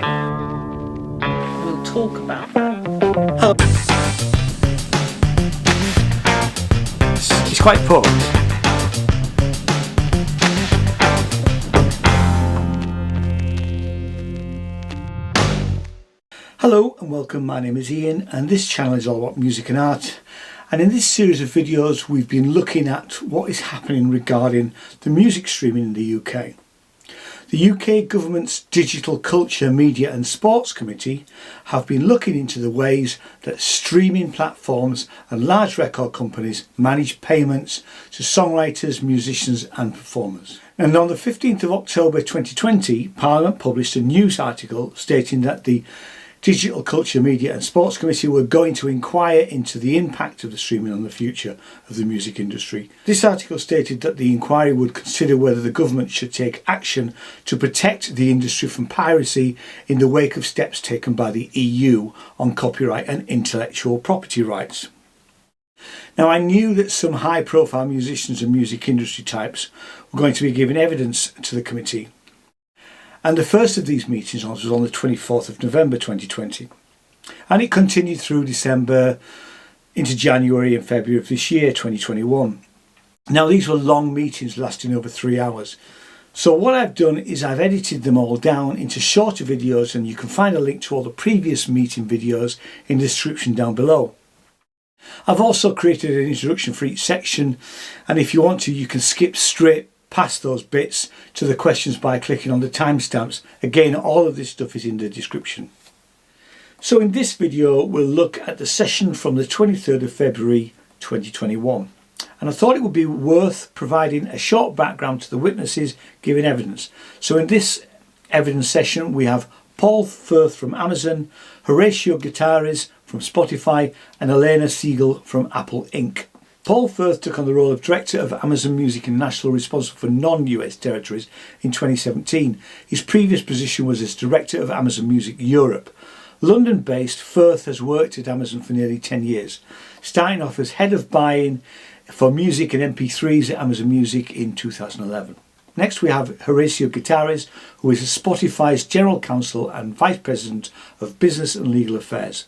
We'll talk about that. It's quite poor. Hello and welcome, my name is Ian and this channel is all about music and art, and in this series of videos we've been looking at what is happening regarding the music streaming in the UK. The UK Government's Digital Culture, Media and Sports Committee have been looking into the ways that streaming platforms and large record companies manage payments to songwriters, musicians and performers. And on the 15th of October 2020, Parliament published a news article stating that the Digital Culture, Media and Sports Committee were going to inquire into the impact of the streaming on the future of the music industry. This article stated that the inquiry would consider whether the government should take action to protect the industry from piracy in the wake of steps taken by the EU on copyright and intellectual property rights. Now, I knew that some high-profile musicians and music industry types were going to be giving evidence to the committee. And the first of these meetings was on the 24th of November 2020. And it continued through December into January and February of this year, 2021. Now, these were long meetings lasting over 3 hours. So what I've done is I've edited them all down into shorter videos, and you can find a link to all the previous meeting videos in the description down below. I've also created an introduction for each section, and if you want to, you can skip straight past those bits to the questions by clicking on the timestamps. Again, all of this stuff is in the description. So in this video we'll look at the session from the 23rd of February 2021, and I thought it would be worth providing a short background to the witnesses giving evidence. So in this evidence session we have Paul Firth from Amazon, Horatio Guterres from Spotify and Elena Siegel from Apple Inc. Paul Firth took on the role of Director of Amazon Music International, responsible for non-US territories, in 2017. His previous position was as Director of Amazon Music Europe. London-based, Firth has worked at Amazon for nearly 10 years, starting off as Head of Buying for Music and MP3s at Amazon Music in 2011. Next we have Horatio Guterres, who is Spotify's General Counsel and Vice President of Business and Legal Affairs.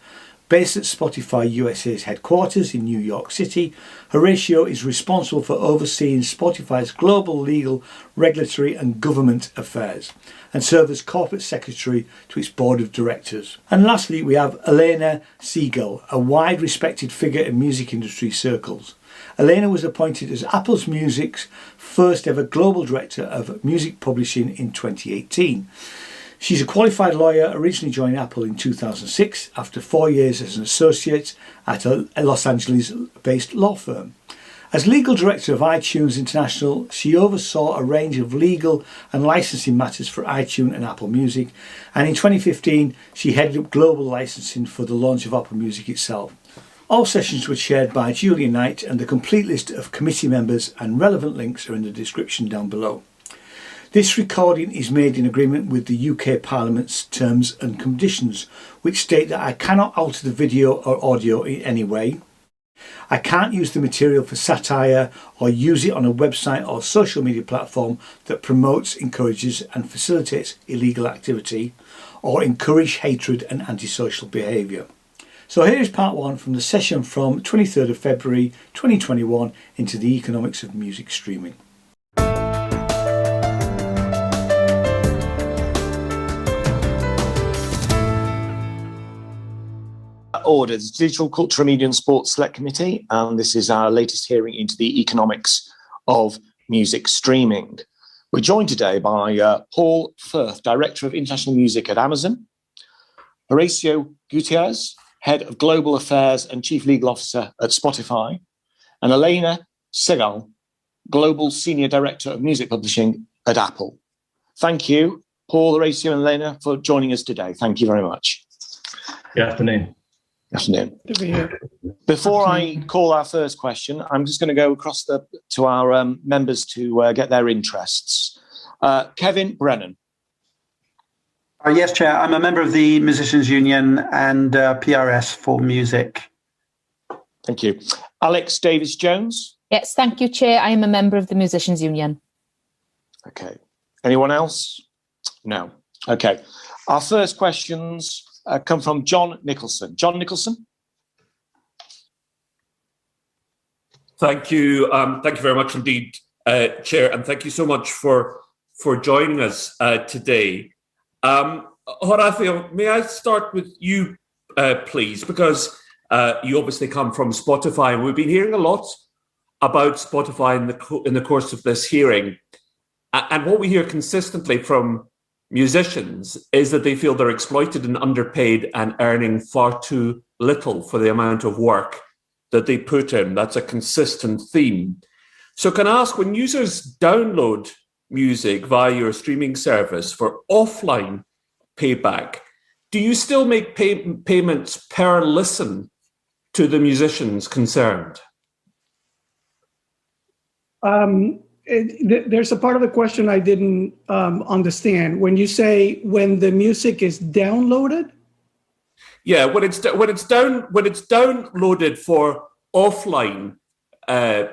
Based at Spotify USA's headquarters in New York City, Horatio is responsible for overseeing Spotify's global legal, regulatory and government affairs, and serves as Corporate Secretary to its Board of Directors. And lastly, we have Elena Siegel, a wide respected figure in music industry circles. Elena was appointed as Apple's Music's first ever Global Director of Music Publishing in 2018. She's a qualified lawyer, originally joined Apple in 2006 after 4 years as an associate at a Los Angeles-based law firm. As legal director of iTunes International, she oversaw a range of legal and licensing matters for iTunes and Apple Music, and in 2015 she headed up global licensing for the launch of Apple Music itself. All sessions were chaired by Julia Knight, and the complete list of committee members and relevant links are in the description down below. This recording is made in agreement with the UK Parliament's terms and conditions, which state that I cannot alter the video or audio in any way. I can't use the material for satire or use it on a website or social media platform that promotes, encourages and facilitates illegal activity or encourage hatred and antisocial behaviour. So here is part one from the session from 23rd of February 2021 into the economics of music streaming. Order, the Digital Culture, Media and Sports Select Committee, and this is our latest hearing into the economics of music streaming. We're joined today by Paul Firth, Director of International Music at Amazon, Horatio Guterres, Head of Global Affairs and Chief Legal Officer at Spotify, and Elena Siegel, Global Senior Director of Music Publishing at Apple. Thank you, Paul, Horatio and Elena, for joining us today. Thank you very much. Good afternoon. Afternoon. Before I call our first question, I'm just going to go across to our members to get their interests. Kevin Brennan. Yes, Chair. I'm a member of the Musicians Union and PRS for Music. Thank you. Alex Davis-Jones. Yes, thank you, Chair. I am a member of the Musicians Union. Okay. Anyone else? No. Okay. Our first questions come from John Nicholson. John Nicholson. Thank you. Thank you very much indeed, Chair, and thank you so much for joining us today. Horacio, may I start with you, please, because you obviously come from Spotify, and we've been hearing a lot about Spotify in the course of this hearing. And what we hear consistently from musicians is that they feel they're exploited and underpaid and earning far too little for the amount of work that they put in. That's a consistent theme. So can I ask, when users download music via your streaming service for offline payback, do you still make payments per listen to the musicians concerned? There's a part of the question I didn't understand. When you say when the music is downloaded? Yeah, when it's downloaded for offline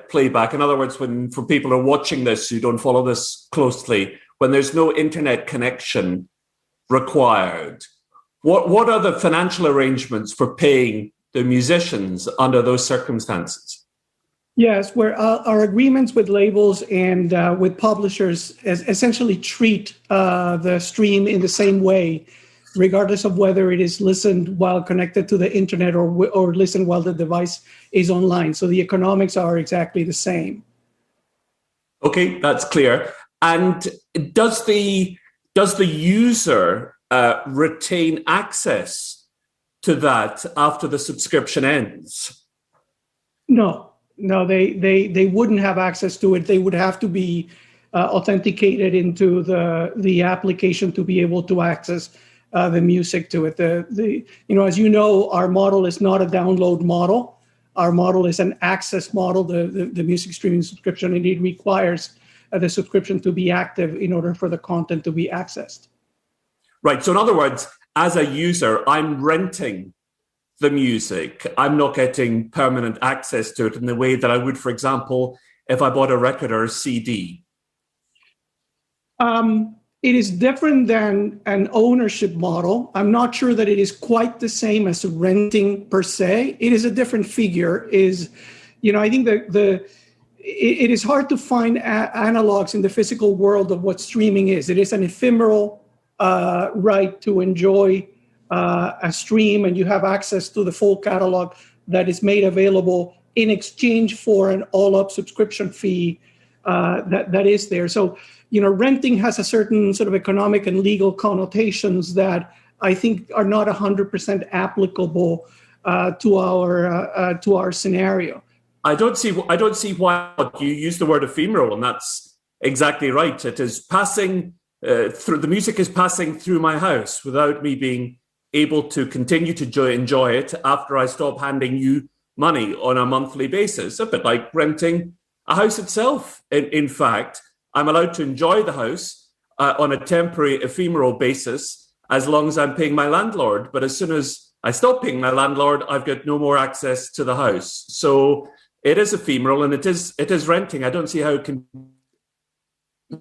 playback. In other words, for people who are watching this who don't follow this closely, when there's no internet connection required, what are the financial arrangements for paying the musicians under those circumstances? Yes, where our agreements with labels and with publishers essentially treat the stream in the same way, regardless of whether it is listened while connected to the internet or listened while the device is online. So the economics are exactly the same. Okay, that's clear. And does the user retain access to that after the subscription ends? No, they wouldn't have access to it. They would have to be authenticated into the application to be able to access the music to it. As you know, our model is not a download model. Our model is an access model. The music streaming subscription indeed requires the subscription to be active in order for the content to be accessed. Right. So in other words, as a user, I'm renting the music. I'm not getting permanent access to it in the way that I would, for example, if I bought a record or a CD. It is different than an ownership model. I'm not sure that it is quite the same as renting per se. It is a different figure. I think it is hard to find analogs in the physical world of what streaming is. It is an ephemeral right to enjoy a stream, and you have access to the full catalog that is made available in exchange for an all-up subscription fee that is there. So, renting has a certain sort of economic and legal connotations that I think are not 100% applicable to our scenario. I don't see why you use the word ephemeral, and that's exactly right. It is passing through. The music is passing through my house without me being able to continue to enjoy it after I stop handing you money on a monthly basis. A bit like renting a house itself. In fact, I'm allowed to enjoy the house on a temporary, ephemeral basis as long as I'm paying my landlord. But as soon as I stop paying my landlord, I've got no more access to the house. So it is ephemeral, and it is renting. I don't see how it can.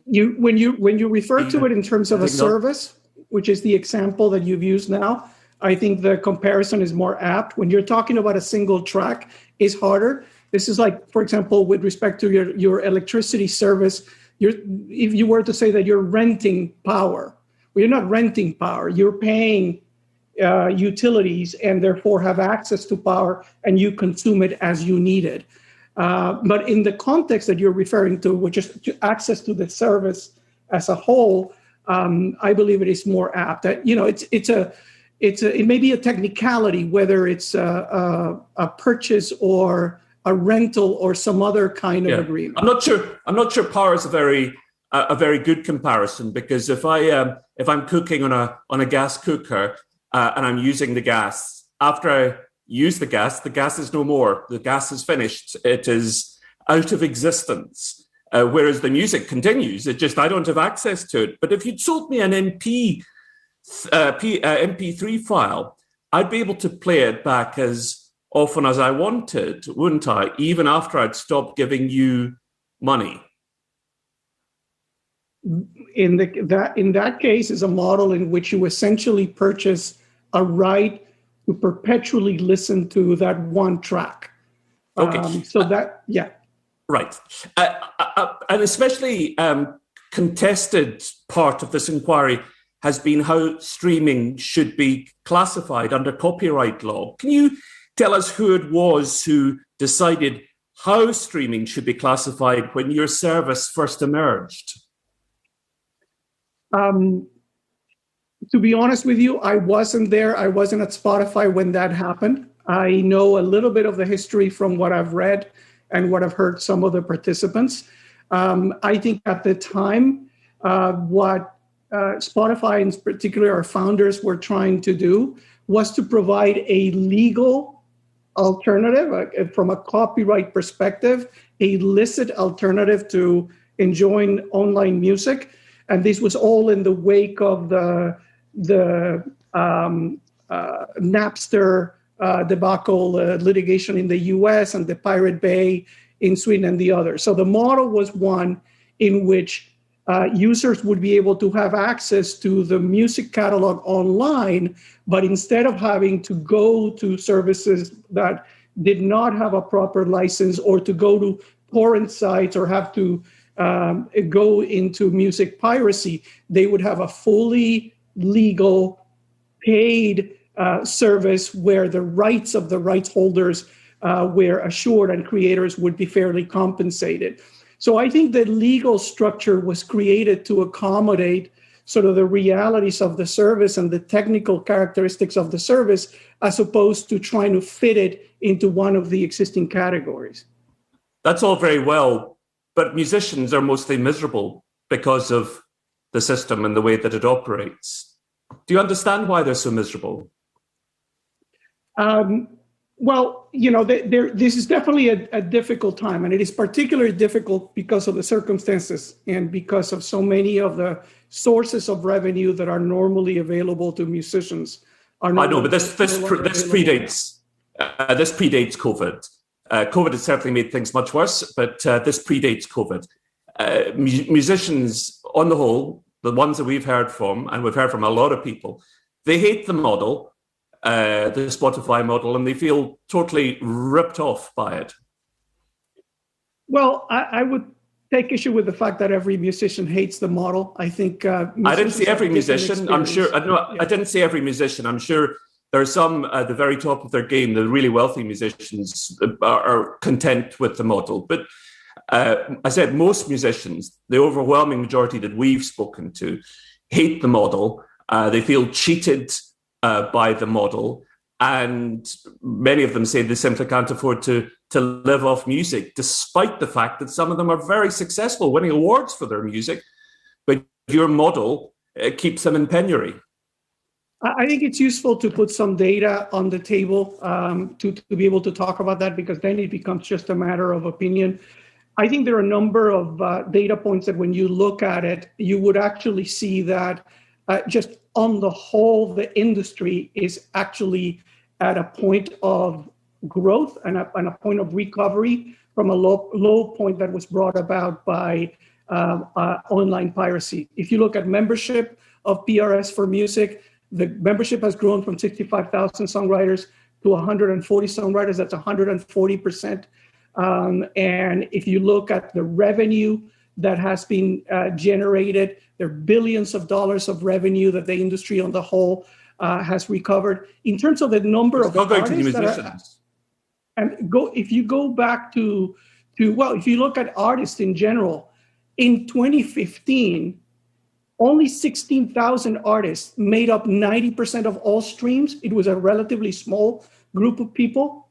When you refer to it in terms of a service, which is the example that you've used now, I think the comparison is more apt. When you're talking about a single track, it's harder. This is like, for example, with respect to your electricity service, if you were to say that you're renting power, well, you're not renting power. You're paying utilities and therefore have access to power, and you consume it as you need it. But in the context that you're referring to, which is access to the service as a whole, I believe it is more apt. That it may be a technicality, whether it's a purchase or a rental or some other kind of agreement. I'm not sure power is a very good comparison, because if I'm cooking on a gas cooker and I'm using the gas, after I use the gas is no more. The gas is finished. It is out of existence. Whereas the music continues. I don't have access to it. But if you'd sold me an MP3 file, I'd be able to play it back as often as I wanted, wouldn't I? Even after I'd stopped giving you money. in that case is a model in which you essentially purchase a right to perpetually listen to that one track. Okay. Right. And especially contested part of this inquiry has been how streaming should be classified under copyright law. Can you tell us who it was who decided how streaming should be classified when your service first emerged? To be honest with you, I wasn't there. I wasn't at Spotify when that happened. I know a little bit of the history from what I've read and what I've heard some of the participants. I think at the time, what Spotify in particular, our founders were trying to do was to provide a legal alternative from a copyright perspective, a licit alternative to enjoying online music. And this was all in the wake of the Napster debacle litigation in the US and the Pirate Bay in Sweden and the others. So the model was one in which users would be able to have access to the music catalog online, but instead of having to go to services that did not have a proper license or to go to torrent sites or have to go into music piracy, they would have a fully legal paid service where the rights of the rights holders were assured and creators would be fairly compensated. So I think the legal structure was created to accommodate sort of the realities of the service and the technical characteristics of the service, as opposed to trying to fit it into one of the existing categories. That's all very well, but musicians are mostly miserable because of the system and the way that it operates. Do you understand why they're so miserable? Well, this is definitely a difficult time, and it is particularly difficult because of the circumstances and because of so many of the sources of revenue that are normally available to musicians. I know, but this predates COVID. COVID has certainly made things much worse, but this predates COVID. Musicians, on the whole, the ones that we've heard from, and we've heard from a lot of people, they hate the model, the Spotify model, and they feel totally ripped off by it. Well, I would take issue with the fact that every musician hates the model. I think I didn't say every musician. I'm sure. I didn't say every musician. I'm sure there are some at the very top of their game. The really wealthy musicians are content with the model. But I said most musicians, the overwhelming majority that we've spoken to, hate the model. They feel cheated by the model, and many of them say they simply can't afford to live off music, despite the fact that some of them are very successful, winning awards for their music, but your model keeps them in penury. I think it's useful to put some data on the table to be able to talk about that, because then it becomes just a matter of opinion. I think there are a number of data points that when you look at it, you would actually see that just on the whole, the industry is actually at a point of growth and a point of recovery from a low point that was brought about by online piracy. If you look at membership of PRS for music, the membership has grown from 65,000 songwriters to 140 songwriters. That's 140%. And if you look at the revenue that has been generated, there are billions of dollars of revenue that the industry on the whole has recovered. In terms of the number of artists that are, and if you go back to if you look at artists in general, in 2015, only 16,000 artists made up 90% of all streams. It was a relatively small group of people.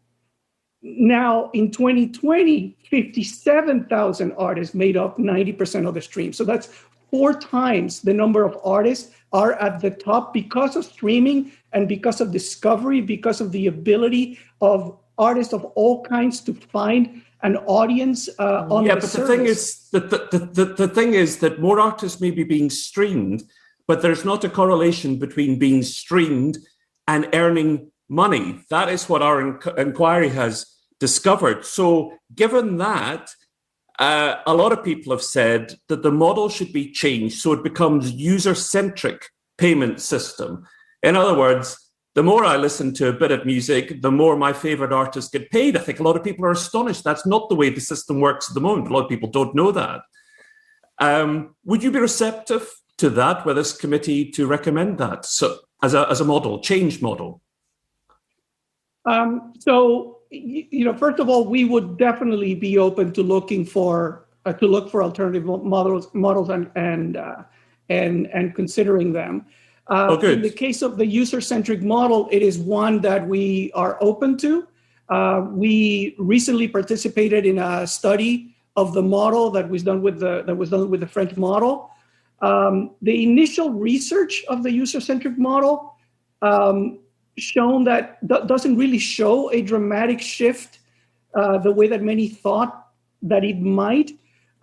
Now, in 2020, 57,000 artists made up 90% of the stream. So that's 4 times the number of artists are at the top because of streaming and because of discovery, because of the ability of artists of all kinds to find an audience on the service. The thing is that more artists may be being streamed, but there's not a correlation between being streamed and earning money. That is what our inquiry has discovered. So given that, a lot of people have said that the model should be changed so it becomes user-centric payment system. In other words, the more I listen to a bit of music, the more my favorite artists get paid. I think a lot of people are astonished. That's not the way the system works at the moment. A lot of people don't know that. Would you be receptive to that, with this committee to recommend that? So as a model, change model? So, first of all, we would definitely be open to looking for alternative models and considering them. Good. In the case of the user-centric model, it is one that we are open to. We recently participated in a study of the model that was done with the French model. The initial research of the user-centric model shown that doesn't really show a dramatic shift the way that many thought that it might.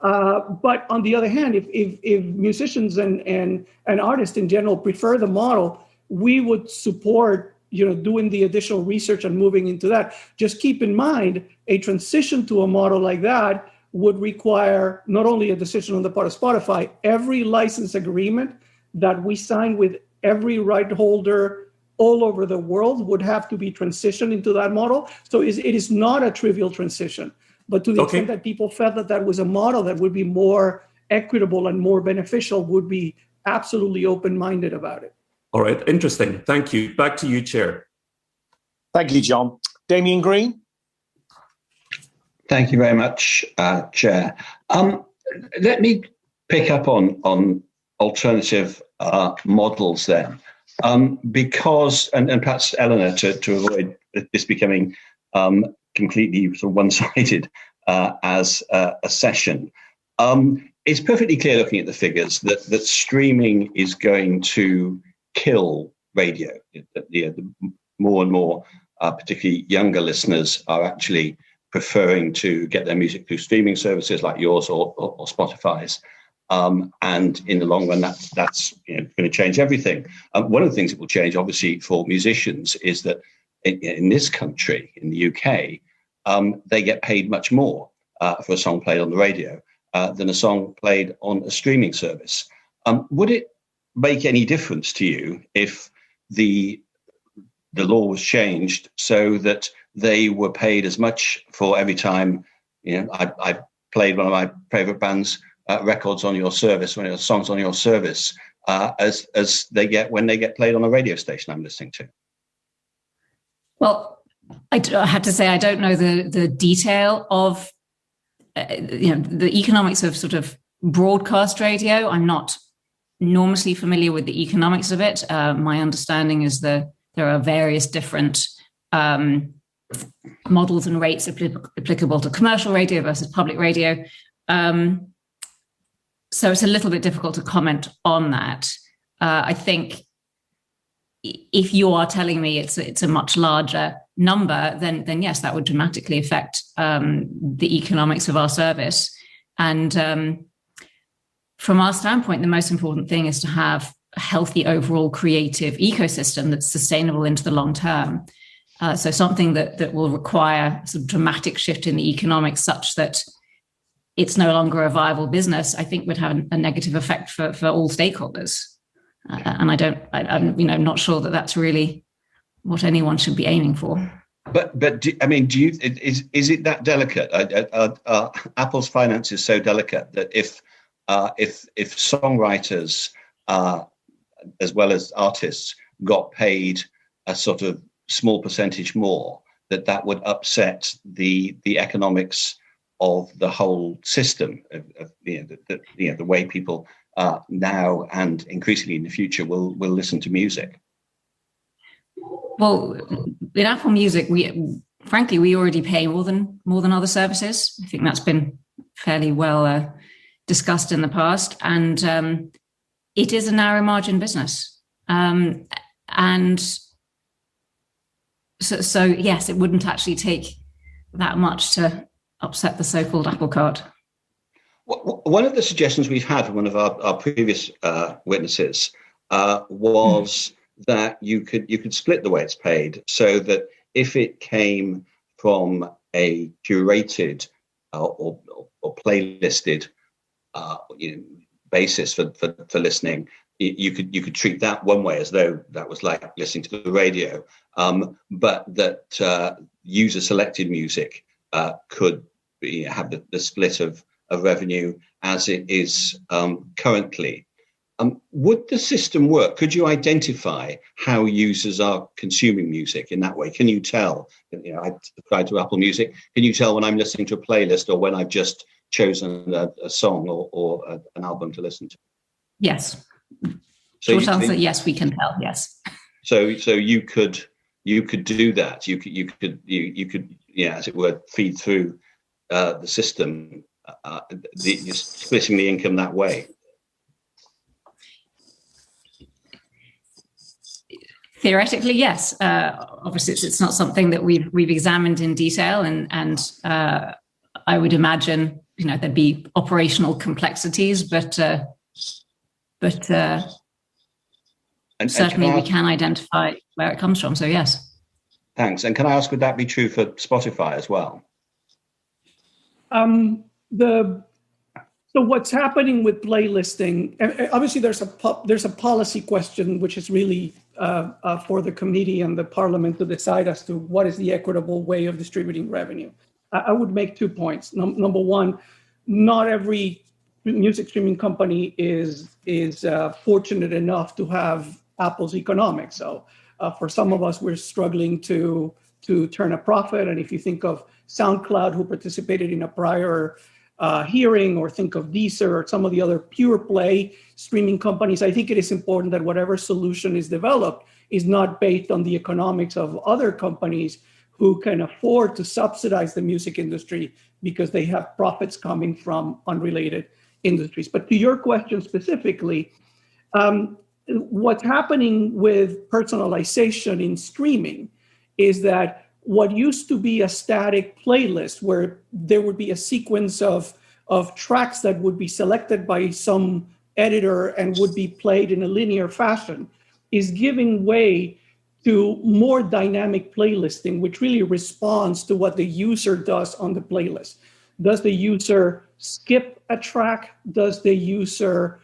But on the other hand, if musicians and artists in general prefer the model, we would support doing the additional research and moving into that. Just keep in mind, a transition to a model like that would require not only a decision on the part of Spotify, every license agreement that we sign with every right holder all over the world would have to be transitioned into that model. So it is not a trivial transition. But to the extent that people felt that was a model that would be more equitable and more beneficial, would be absolutely open-minded about it. All right, interesting. Thank you. Back to you, Chair. Thank you, John. Damien Green? Thank you very much, Chair. Let me pick up on alternative models then, because, and perhaps Eleanor, to avoid this becoming completely sort of one-sided as a session. It's perfectly clear looking at the figures that streaming is going to kill radio. The more and more, particularly younger listeners, are actually preferring to get their music through streaming services like yours or Spotify's. And in the long run, that's going to change everything. One of the things that will change, obviously, for musicians is that in this country, in the UK, they get paid much more for a song played on the radio than a song played on a streaming service. Would it make any difference to you if the law was changed so that they were paid as much for every time I played one of my favorite bands' records on your service, one of your songs on your service, as they get when they get played on a radio station I'm listening to? Well, I have to say I don't know the detail of the economics of sort of broadcast radio. I'm not enormously familiar with the economics of it. My understanding is that there are various different models and rates applicable to commercial radio versus public radio. So it's a little bit difficult to comment on that. I think if you are telling me it's a much larger number, then yes, that would dramatically affect the economics of our service. And from our standpoint, the most important thing is to have a healthy overall creative ecosystem that's sustainable into the long term. So something that will require a sort of dramatic shift in the economics such that it's no longer a viable business, I think would have a negative effect for all stakeholders. And I'm not sure that that's really what anyone should be aiming for. But do you? Is it that delicate? Apple's finance is so delicate that if songwriters as well as artists got paid a sort of small percentage more, that would upset the economics of the whole system of the way people now and increasingly in the future will listen to music. Well, in Apple Music, we already pay more than other services. I think that's been fairly well discussed in the past, and it is a narrow margin business. And so yes, it wouldn't actually take that much to upset the so-called apple cart. One of the suggestions we've had from one of our previous witnesses was that you could split the way it's paid, so that if it came from a curated or playlisted basis for listening, you could treat that one way, as though that was like listening to the radio, but that user selected music could have the split of revenue as it is currently. Would the system work? Could you identify how users are consuming music in that way? Can you tell? I subscribe to Apple Music. Can you tell when I'm listening to a playlist or when I've just chosen a song or an album to listen to? Yes. So short answer, yes, we can tell. Yes. So you could do that. You could as it were, feed through the system, splitting the income that way. Theoretically, yes. Obviously, it's not something that we've examined in detail, and I would imagine there'd be operational complexities, but certainly we can identify where it comes from. So yes. Thanks. And can I ask, would that be true for Spotify as well? So what's happening with playlisting? Obviously, there's a policy question, which is really for the committee and the parliament to decide as to what is the equitable way of distributing revenue. I would make 2 points. Number one, not every music streaming company is fortunate enough to have Apple's economics. So for some of us, we're struggling to turn a profit. And if you think of SoundCloud, who participated in a prior hearing, or think of Deezer or some of the other pure play streaming companies, I think it is important that whatever solution is developed is not based on the economics of other companies who can afford to subsidize the music industry because they have profits coming from unrelated industries. But to your question specifically, what's happening with personalization in streaming is that what used to be a static playlist where there would be a sequence of tracks that would be selected by some editor and would be played in a linear fashion is giving way to more dynamic playlisting, which really responds to what the user does on the playlist. Does the user skip a track? Does the user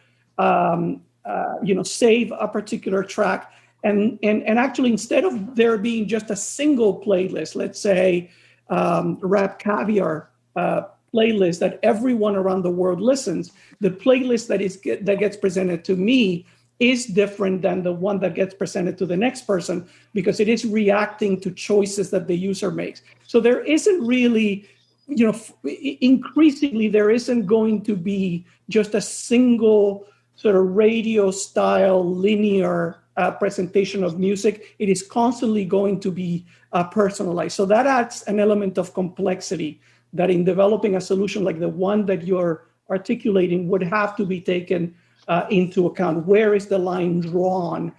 save a particular track? And actually, instead of there being just a single playlist, let's say Rap Caviar playlist that everyone around the world listens, the playlist that gets presented to me is different than the one that gets presented to the next person because it is reacting to choices that the user makes. So there isn't really, increasingly there isn't going to be just a single sort of radio style linear presentation of music. It is constantly going to be personalized. So that adds an element of complexity that in developing a solution like the one that you're articulating would have to be taken into account. Where is the line drawn?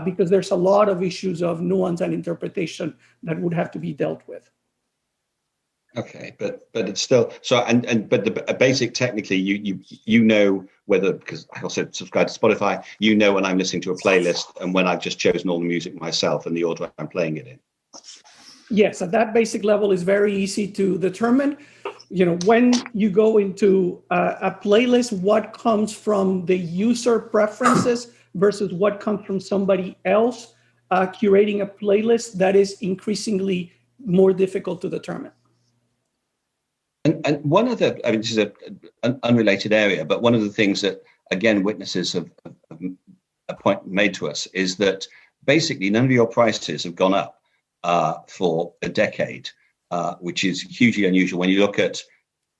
Because there's a lot of issues of nuance and interpretation that would have to be dealt with. Okay, but it's still so. But the basic technically, you know whether, because I also subscribe to Spotify, when I'm listening to a playlist and when I've just chosen all the music myself and the order I'm playing it in. Yes, at that basic level is very easy to determine. When you go into a playlist, what comes from the user preferences versus what comes from somebody else curating a playlist, that is increasingly more difficult to determine. And one of the, this is an unrelated area, but one of the things that, again, witnesses have a point made to us is that basically none of your prices have gone up for a decade, which is hugely unusual. When you look at,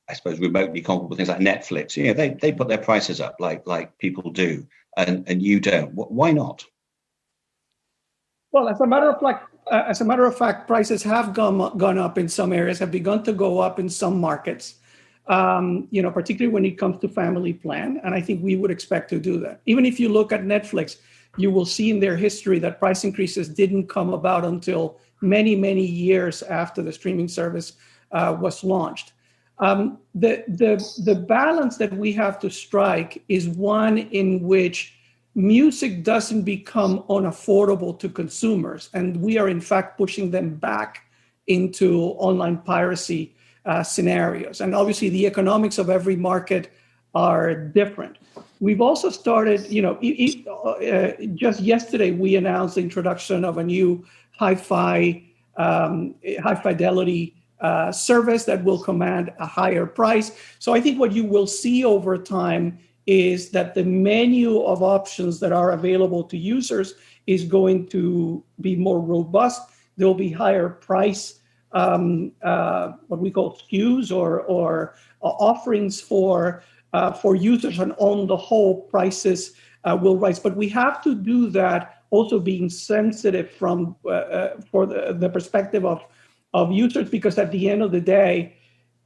I suppose, remotely comparable things like Netflix, they put their prices up like people do, and you don't. Why not? Well, as a matter of fact, prices have gone up in some areas, have begun to go up in some markets, particularly when it comes to family plan. And I think we would expect to do that. Even if you look at Netflix, you will see in their history that price increases didn't come about until many, many years after the streaming service was launched. The balance that we have to strike is one in which music doesn't become unaffordable to consumers, and we are in fact pushing them back into online piracy scenarios. And obviously the economics of every market are different. We've also started, just yesterday, we announced the introduction of a new high fidelity service that will command a higher price. So I think what you will see over time is that the menu of options that are available to users is going to be more robust. There will be higher price, what we call SKUs or offerings for users, and on the whole, prices will rise. But we have to do that also being sensitive for the perspective of users, because at the end of the day,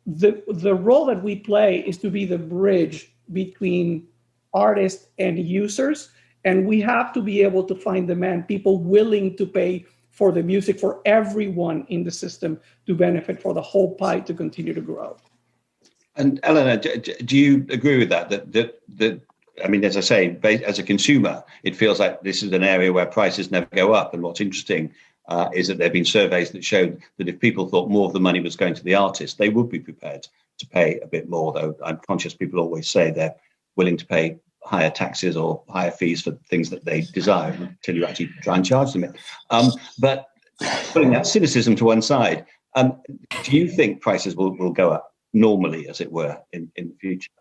the role that we play is to be the bridge between artists and users, and we have to be able to find demand, people willing to pay for the music, for everyone in the system to benefit, for the whole pie to continue to grow. And Eleanor, do you agree with that? That I mean, as I say, as a consumer, it feels like this is an area where prices never go up. And what's interesting is that there have been surveys that showed that if people thought more of the money was going to the artist, they would be prepared to pay a bit more, though I'm conscious people always say they're willing to pay higher taxes or higher fees for things that they desire until you actually try and charge them it. But putting that cynicism to one side, do you think prices will go up normally, as it were, in the future?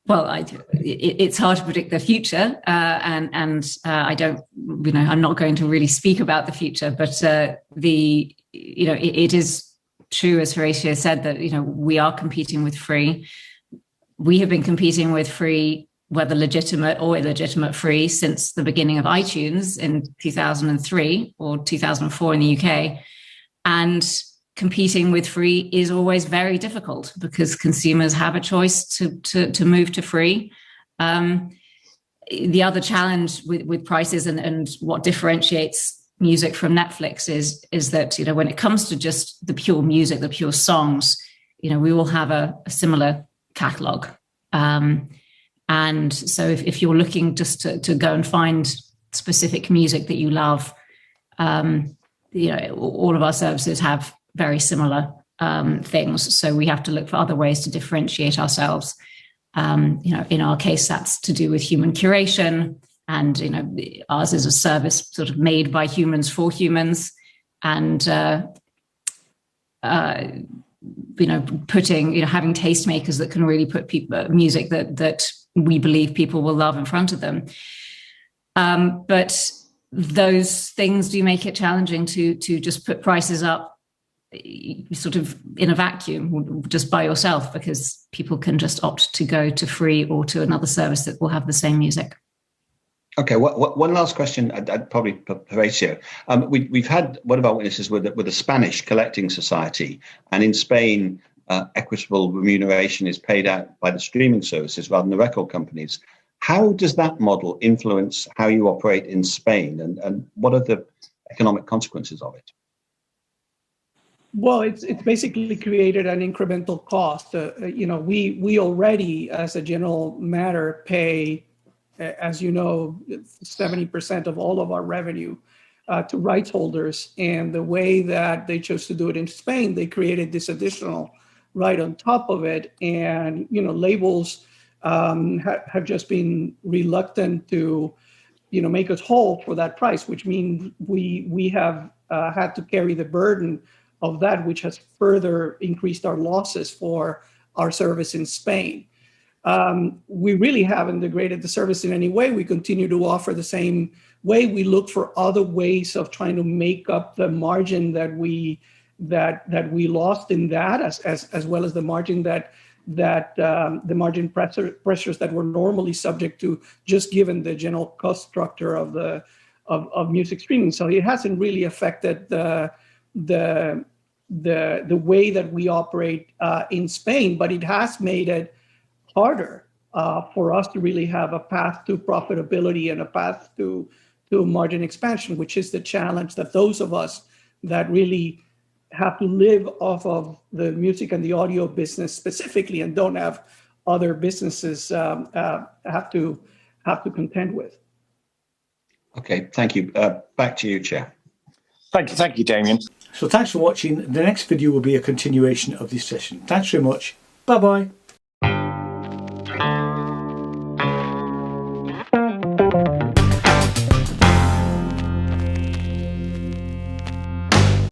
Well, it's hard to predict the future, and I don't, I'm not going to really speak about the future. But it is true, as Horatio said, that we are competing with free. We have been competing with free, whether legitimate or illegitimate free, since the beginning of iTunes in 2003 or 2004 in the UK, and competing with free is always very difficult because consumers have a choice to move to free. The other challenge with prices and what differentiates music from Netflix is that when it comes to just the pure music, the pure songs, we will have a similar catalog. And so if you're looking just to go and find specific music that you love, all of our services have very similar things. So we have to look for other ways to differentiate ourselves. In our case, that's to do with human curation, and ours is a service sort of made by humans for humans, and having tastemakers that can really put music that we believe people will love in front of them. But those things do make it challenging to just put prices up sort of in a vacuum, just by yourself, because people can just opt to go to free or to another service that will have the same music. Okay, one last question, I'd probably Horatio. We've had one of our witnesses with a Spanish collecting society, and in Spain, equitable remuneration is paid out by the streaming services rather than the record companies. How does that model influence how you operate in Spain, and what are the economic consequences of it? Well, it's basically created an incremental cost. We already, as a general matter, pay, as you know, 70% of all of our revenue to rights holders. And the way that they chose to do it in Spain, they created this additional right on top of it. And, labels have just been reluctant to, make us whole for that price, which means we have had to carry the burden of that, which has further increased our losses for our service in Spain. We really haven't degraded the service in any way. We continue to offer the same way. We look for other ways of trying to make up the margin that we lost in that, as well as the margin that the margin pressures that we're normally subject to, just given the general cost structure of music streaming. So it hasn't really affected the way that we operate in Spain, but it has made it harder for us to really have a path to profitability and a path to margin expansion, which is the challenge that those of us that really have to live off of the music and the audio business specifically and don't have other businesses have to contend with. Okay, thank you. Back to you, Chair. Thank you, Damien. So thanks for watching. The next video will be a continuation of this session. Thanks very much. Bye bye.